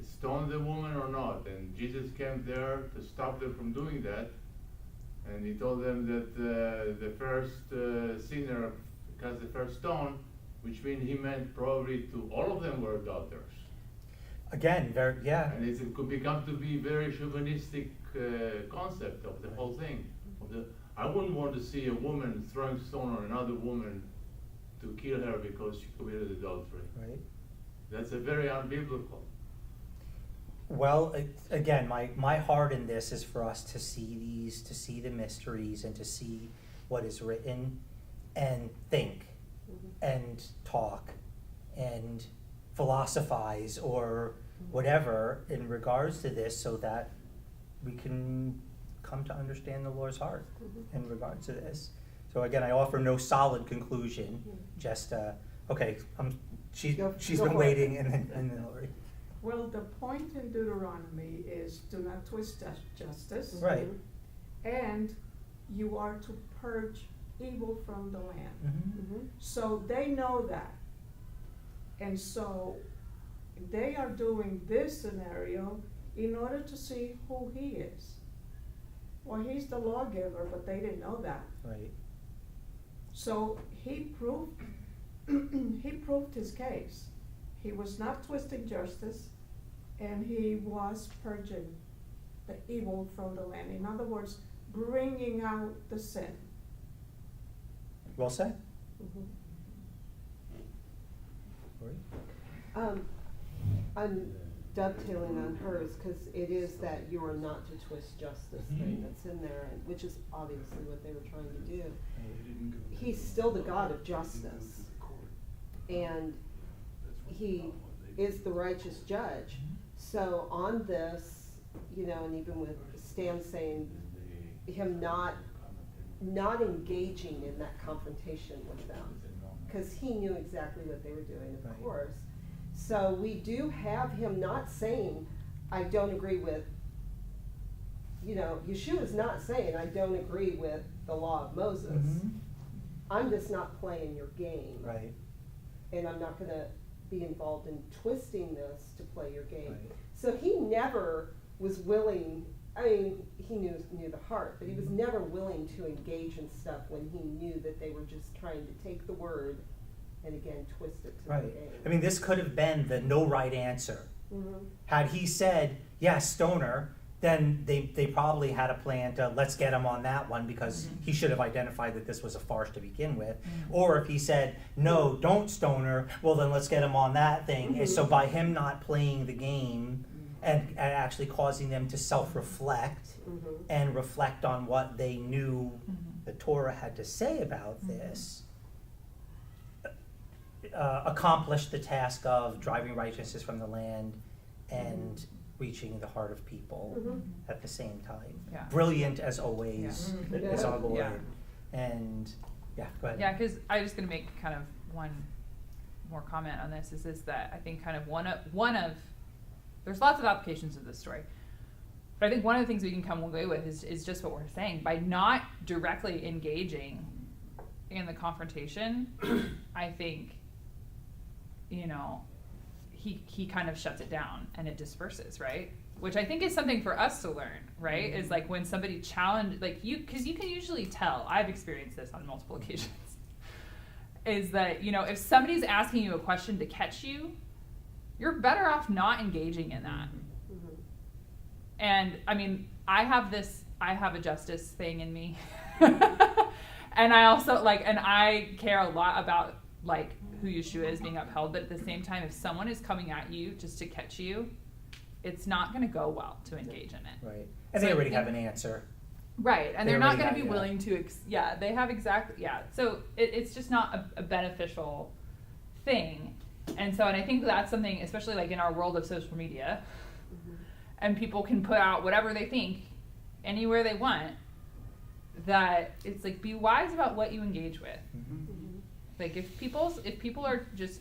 stone the woman or not. And Jesus came there to stop them from doing that. And he told them that the first sinner cast the first stone, which means he meant probably to all of them were adulterers. Again, And it could become to be very chauvinistic concept of the whole thing. I wouldn't want to see a woman throwing stone on another woman to kill her because she committed adultery. Right. That's a very unbiblical. Well, again, my heart in this is for us to see the mysteries and to see what is written and think and talk and philosophize or whatever in regards to this, so that we can come to understand the Lord's heart in regards to this. So again, I offer no solid conclusion, just okay. She's Go been for it. waiting, and then Hillary. Well, the point in Deuteronomy is do not twist justice. Right. And you are to purge evil from the land. Mm-hmm. So they know that. And so they are doing this scenario in order to see who he is. Well, he's the lawgiver, but they didn't know that. Right. So he proved his case. He was not twisting justice, and he was purging the evil from the land. In other words, bringing out the sin. Well said. Lori? I'm dovetailing on hers, because it is that you are not to twist justice thing that's in there, and which is obviously what they were trying to do. He's still the God of justice, and he is the righteous judge. So on this, and even with Stan saying him not not engaging in that confrontation with them. Because he knew exactly what they were doing, of Right. course. So we do have him not saying, I don't agree with, Yeshua's not saying, I don't agree with the law of Moses. Mhm. I'm just not playing your game. Right, And I'm not gonna be involved in twisting this to play your game. right. So he never was willing, he knew the heart, but he was never willing to engage in stuff when he knew that they were just trying to take the word and again twist it to their Right. game. I mean, this could have been the no right answer. Mhm. Had he said, yes, stoner, then they probably had a plan to, let's get him on that one, because he should have identified that this was a farce to begin with. Or if he said, no, don't stoner, well then let's get him on that thing. And so by him not playing the game and actually causing them to self-reflect Mhm. and reflect on what they knew the Torah had to say about this, accomplished the task of driving righteousness from the land and reaching the heart of people Mhm. at the same time. Yeah. Brilliant as always Yeah. is our Lord. Yeah. And yeah, go ahead. Yeah, because I'm just gonna make kind of one more comment on this. Is that I think kind of one of there's lots of applications of this story, but I think one of the things we can come away with is just what we're saying. By not directly engaging in the confrontation, I think, he kind of shuts it down and it disperses, right? Which I think is something for us to learn, right? Is like when somebody because you can usually tell, I've experienced this on multiple occasions, is that, if somebody's asking you a question to catch you, you're better off not engaging in that. Mhm. And I have a justice thing in me. And I also and I care a lot about who Yeshua is being upheld, but at the same time, if someone is coming at you just to catch you, it's not going to go well to engage in it. Right. And So they I already think- have an answer. Right, and They they're not already going to got- be yeah. willing to, they have so it's just not a beneficial thing. And I think that's something, especially in our world of social media, and people can put out whatever they think anywhere they want, that it's be wise about what you engage with. If people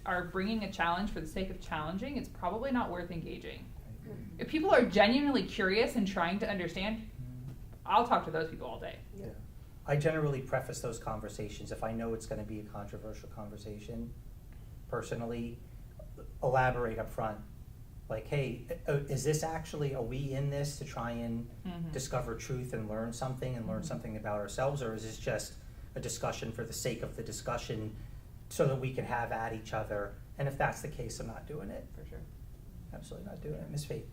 are bringing a challenge for the sake of challenging, it's probably not worth engaging. If people are genuinely curious and trying to understand, I'll talk to those people all day. Yeah. I generally preface those conversations if I know it's going to be a controversial conversation. Personally, elaborate up front. Hey, is this actually, are we in this to try and discover truth and learn something about ourselves, or is this just a discussion for the sake of the discussion so that we can have at each other? And if that's the case, I'm not doing it. For sure. Absolutely not doing it. Miss Faith.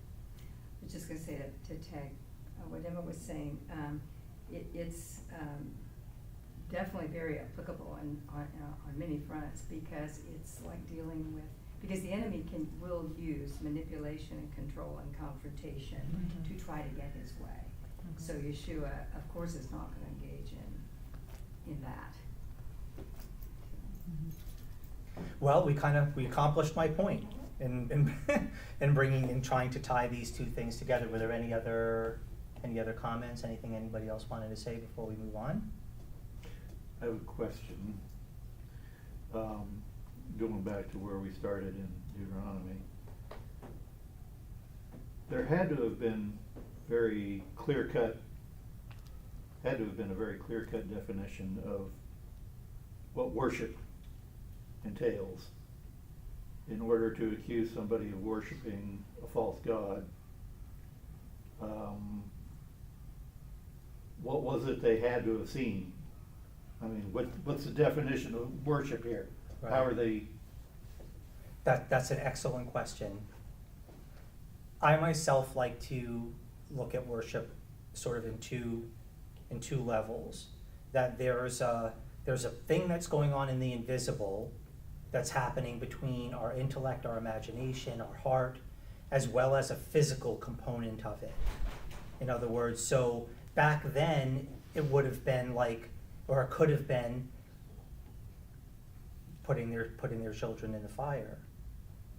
I was just gonna say to tag what Emma was saying, it's definitely very applicable on many fronts, because it's like dealing with, because the enemy will use manipulation and control and confrontation to try to get his way. So Yeshua, of course, is not gonna engage in that. Well, we accomplished my point in trying to tie these two things together. Were there any other comments? Anything anybody else wanted to say before we move on? I have a question. Going back to where we started in Deuteronomy, there had to have been a very clear-cut definition of what worship entails in order to accuse somebody of worshiping a false god. What was it they had to have seen? What's the definition of worship here? Right. How are they? That's an excellent question. I myself like to look at worship sort of in two levels. That there's a thing that's going on in the invisible that's happening between our intellect, our imagination, our heart, as well as a physical component of it. In other words, so back then it would have been or it could have been putting their children in the fire,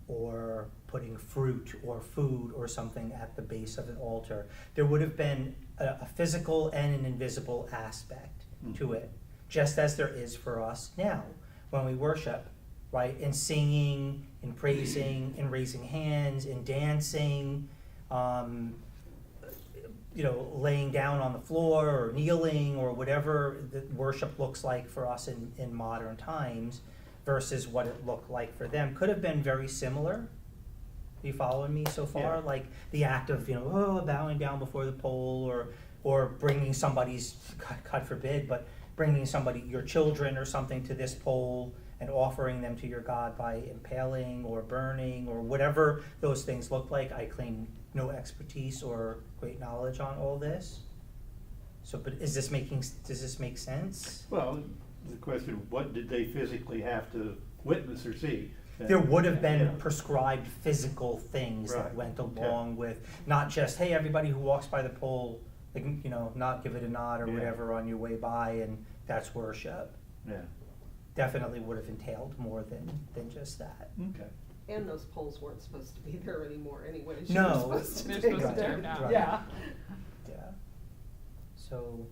or putting fruit or food or something at the base of an altar. There would have been a physical and an invisible aspect. to it, just as there is for us now when we worship, right? In singing, in praising, in raising hands, in dancing, laying down on the floor or kneeling or whatever the worship looks like for us in modern times versus what it looked like for them. Could have been very similar. You following me so far? Yeah. Like the act of, bowing down before the pole or bringing somebody's, God forbid, but bringing your children or something to this pole and offering them to your God by impaling or burning or whatever those things look like. I claim no expertise or great knowledge on all this. So, but does this make sense? Well, the question, what did they physically have to witness or see? There would have been Yeah. prescribed physical things that Right. went Okay. along with, not just, hey, everybody who walks by the pole, not give it a nod or Yeah. whatever on your way by, and that's worship. Yeah, Definitely would have entailed more than just that. okay. And those poles weren't supposed to be there anymore anyways. You No. were supposed to They're take supposed to them tear 'em down. Right. Yeah. Yeah. So,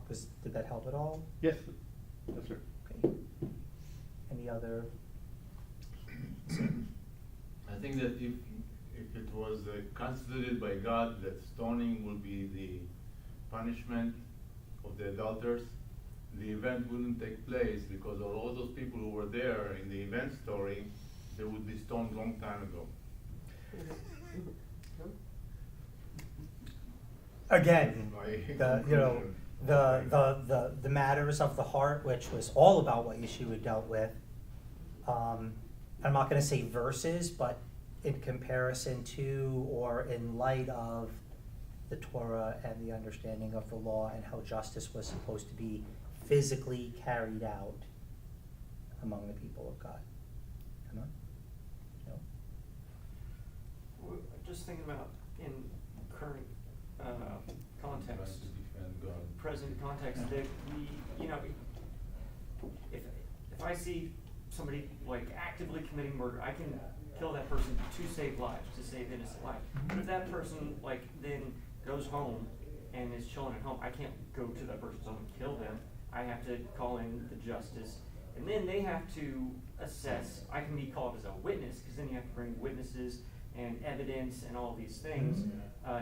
did that help at all? Yes, yes, sir. Okay. Any other? I think that if it was constituted by God that stoning will be the punishment of the adulterers, the event wouldn't take place because of all those people who were there in the event story, they would be stoned long time ago. Again, By the matters of the heart, which was all about what Yeshua dealt with. I'm not going to say verses, but in comparison to or in light of the Torah and the understanding of the law and how justice was supposed to be physically carried out among the people of God. Come on. No. Well, just thinking about in current context, present context, that we, if I see somebody like actively committing murder, I can kill that person to save lives, to save innocent lives. But if that person then goes home and is chilling at home, I can't go to that person's home and kill them. I have to call in the justice, and then they have to assess. I can be called as a witness, because then you have to bring witnesses and evidence and all these things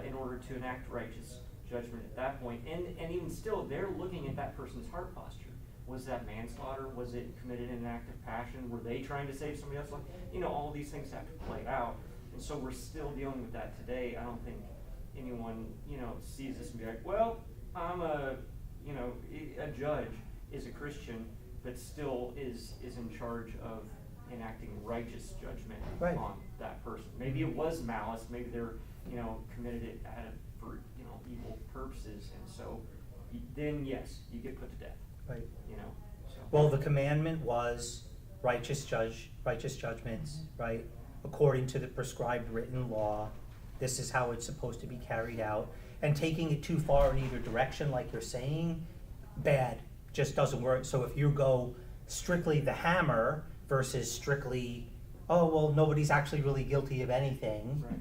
in order to enact righteous judgment at that point. And even still, they're looking at that person's heart posture. Was that manslaughter? Was it committed in an act of passion? Were they trying to save somebody else? All these things have to play out. And so we're still dealing with that today. I don't think anyone, sees this and be like, well, I'm a judge is a Christian, but still is in charge of enacting righteous judgment Right. on that person. Maybe it was malice. Maybe they're, committed it for, evil purposes. And so then, yes, you get put to death. Right. So. Well, the commandment was righteous judgments, right? According to the prescribed written law, this is how it's supposed to be carried out. And taking it too far in either direction, like you're saying, bad, just doesn't work. So if you go strictly the hammer versus strictly, oh, well, nobody's actually really guilty of anything, Right.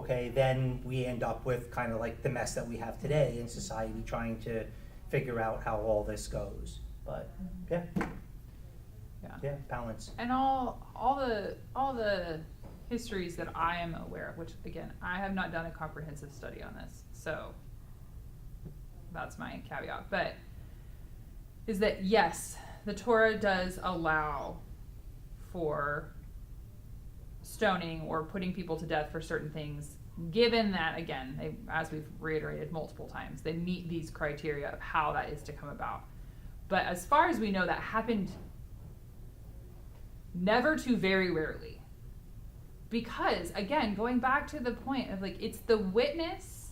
okay, then we end up with kind of like the mess that we have today in society, trying to figure out how all this goes. But yeah, balance. And all the histories that I am aware of, which again, I have not done a comprehensive study on this, so that's my caveat, but is that yes, the Torah does allow for stoning or putting people to death for certain things, given that, again, they, as we've reiterated multiple times, they meet these criteria of how that is to come about. But as far as we know, that happened never to very rarely. Because, again, going back to the point of, it's the witness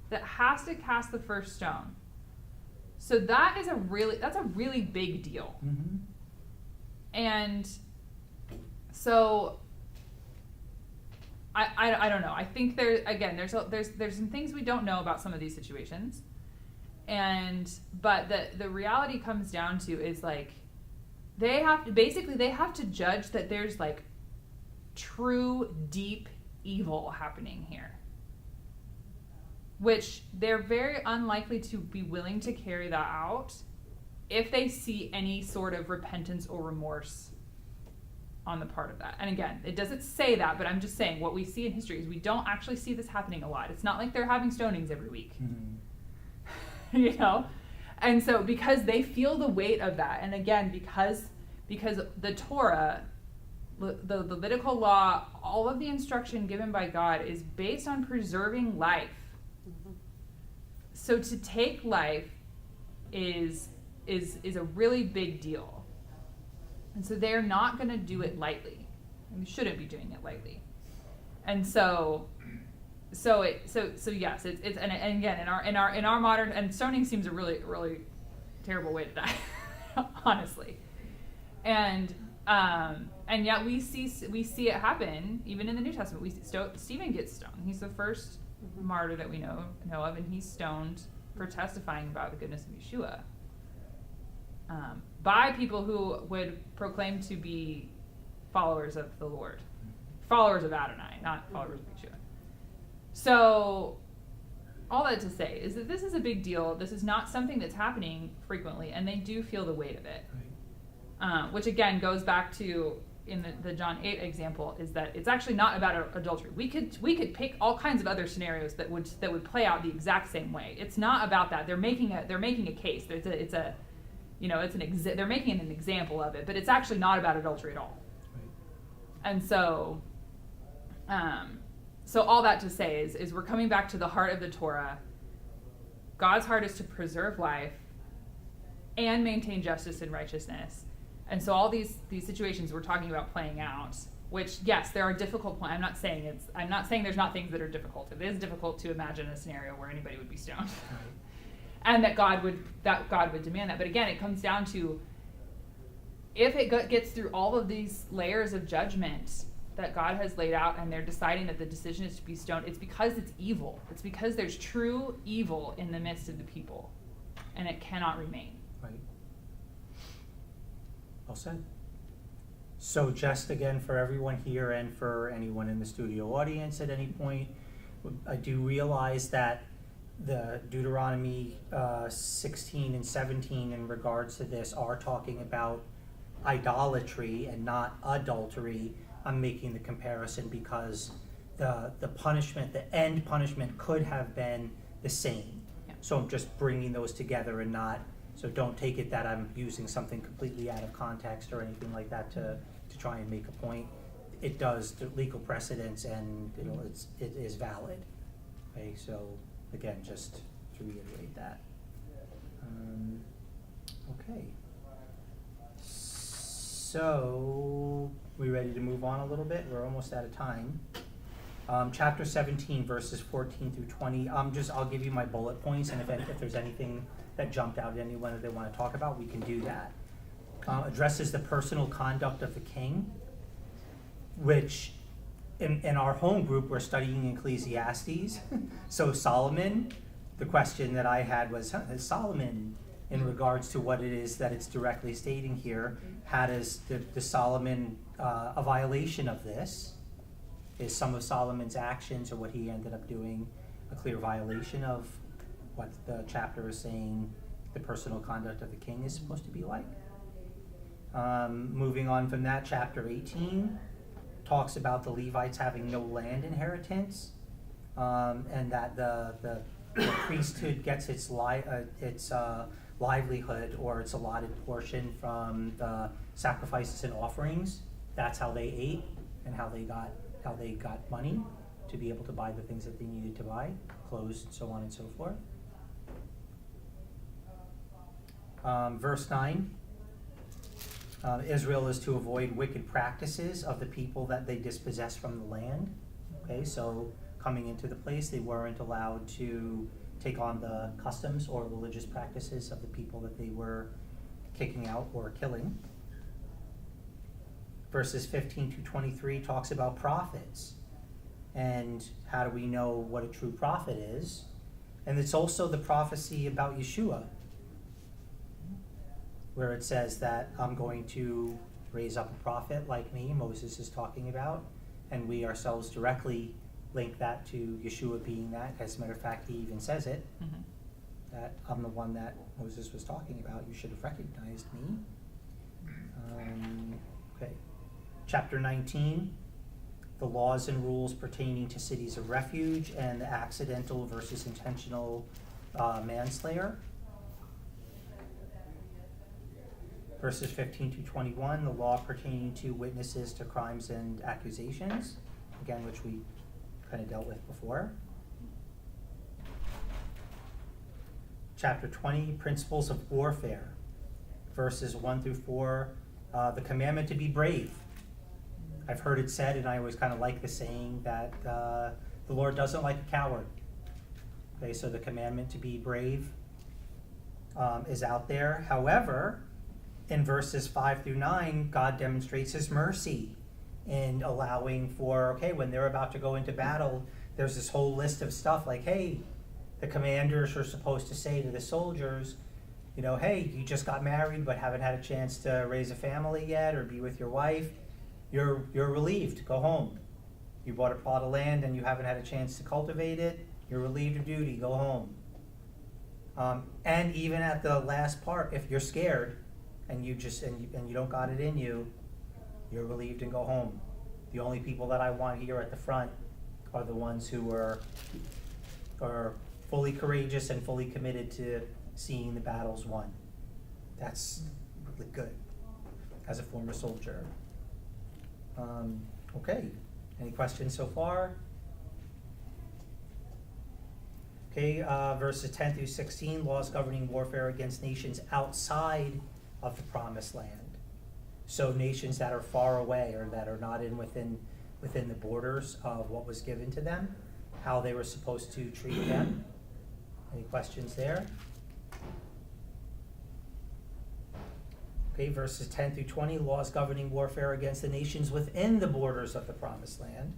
that has to cast the first stone. So that's a really big deal. Mm-hmm. And so I don't know. I think there's some things we don't know about some of these situations. But the reality comes down to is they have to judge that there's true deep evil happening here. which they're very unlikely to be willing to carry that out if they see any sort of repentance or remorse on the part of that. And again, it doesn't say that, but I'm just saying what we see in history is we don't actually see this happening a lot. It's not like they're having stonings every week. You know? And so because they feel the weight of that, and again, because the Torah, the Levitical law, all of the instruction given by God is based on preserving life. So to take life is a really big deal. And so they're not going to do it lightly. And we shouldn't be doing it lightly. And so yes, it's and again in our modern, and stoning seems a really terrible way to die, honestly. And yet we see it happen even in the New Testament. We see Stephen gets stoned. He's the first martyr that we know of, and he's stoned for testifying about the goodness of Yeshua by people who would proclaim to be followers of the Lord, followers of Adonai, not followers of Yeshua. So all that to say is that this is a big deal. This is not something that's happening frequently, and they do feel the weight of it. Which again goes back to in the John 8 example, is that it's actually not about adultery. We could pick all kinds of other scenarios that would play out the exact same way. It's not about that. They're making a case. They're making an example of it, but it's actually not about adultery at all. Right. And so all that to say is we're coming back to the heart of the Torah. God's heart is to preserve life and maintain justice and righteousness. And so all these situations we're talking about playing out, which yes, there are difficult points. I'm not saying there's not things that are difficult. It is difficult to imagine a scenario where anybody would be stoned. And that God would demand that. But again, it comes down to if it gets through all of these layers of judgment that God has laid out, and they're deciding that the decision is to be stoned, it's because it's evil. It's because there's true evil in the midst of the people, and it cannot remain. Right. Well said. So just again for everyone here and for anyone in the studio audience at any point, I do realize that the Deuteronomy 16 and 17 in regards to this are talking about idolatry and not adultery. I'm making the comparison because the punishment, the end punishment could have been the same. Yeah. So I'm just bringing those together and not, so don't take it that I'm using something completely out of context or anything like that to try and make a point. It does, the legal precedence, and it is valid. Okay, so again, just to reiterate that. Okay. So, we ready to move on a little bit? We're almost out of time. Chapter 17, verses 14 through 20. I'll give you my bullet points, and if there's anything that jumped out at anyone that they want to talk about, we can do that. Addresses the personal conduct of the king, which in our home group we're studying Ecclesiastes. So Solomon, the question that I had was, Solomon, in regards to what it is that it's directly stating here, how does the Solomon, a violation of this? Is some of Solomon's actions or what he ended up doing a clear violation of what the chapter is saying the personal conduct of the king is supposed to be like? Moving on from that, chapter 18 talks about the Levites having no land inheritance, and that the priesthood gets its livelihood or its allotted portion from the sacrifices and offerings. That's how they ate and how they got money to be able to buy the things that they needed to buy, clothes, so on and so forth. Verse 9, Israel is to avoid wicked practices of the people that they dispossess from the land. Okay, so coming into the place, they weren't allowed to take on the customs or religious practices of the people that they were kicking out or killing. Verses 15 to 23 talks about prophets and how do we know what a true prophet is. And it's also the prophecy about Yeshua, where it says that I'm going to raise up a prophet like me, Moses is talking about, and we ourselves directly link that to Yeshua being that. As a matter of fact, he even says it, Mhm. that I'm the one that Moses was talking about. You should have recognized me. Okay. Chapter 19, the laws and rules pertaining to cities of refuge and the accidental versus intentional manslayer. Verses 15 to 21, the law pertaining to witnesses to crimes and accusations, again, which we kind of dealt with before. Chapter 20, principles of warfare, verses 1 through 4, the commandment to be brave. I've heard it said, and I always kind of like the saying, that the Lord doesn't like a coward. Okay, so the commandment to be brave is out there. However, in verses 5 through 9, God demonstrates his mercy in allowing for, okay, when they're about to go into battle, there's this whole list of stuff like, hey, the commanders are supposed to say to the soldiers, you know, hey, you just got married but haven't had a chance to raise a family yet or be with your wife. You're relieved, go home. You bought a plot of land and you haven't had a chance to cultivate it, you're relieved of duty, go home. And even at the last part, if you're scared, and you don't got it in you, you're relieved and go home. The only people that I want here at the front are the ones who are fully courageous and fully committed to seeing the battles won. That's really good as a former soldier. Okay, any questions so far? Okay, verses 10 through 16, laws governing warfare against nations outside of the promised land. So nations that are far away or that are not within the borders of what was given to them, how they were supposed to treat them. Any questions there? Okay, verses 10 through 20, laws governing warfare against the nations within the borders of the promised land.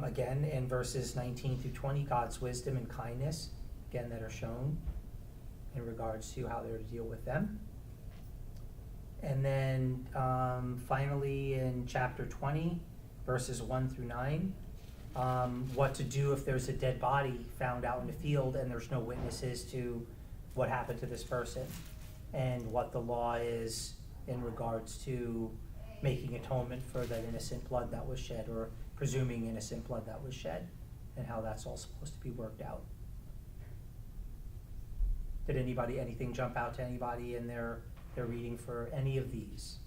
Again, in verses 19 through 20, God's wisdom and kindness, again, that are shown in regards to how they're to deal with them. And then finally in chapter 20, verses 1 through 9, what to do if there's a dead body found out in the field and there's no witnesses to what happened to this person, and what the law is in regards to making atonement for that innocent blood that was shed, or presuming innocent blood that was shed, and how that's all supposed to be worked out. Did anything jump out to anybody in their reading for any of these?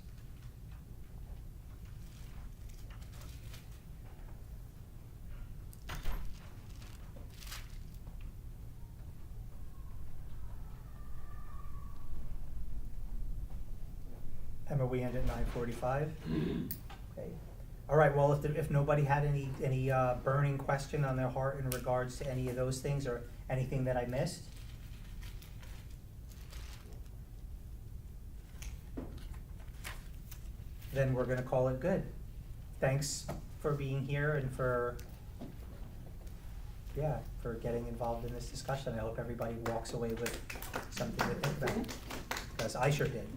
Emma, we end at 9:45? Okay. All right, well, if nobody had any burning question on their heart in regards to any of those things or anything that I missed? Then we're gonna call it good. Thanks for being here and for getting involved in this discussion. I hope everybody walks away with something to think about, because I sure did.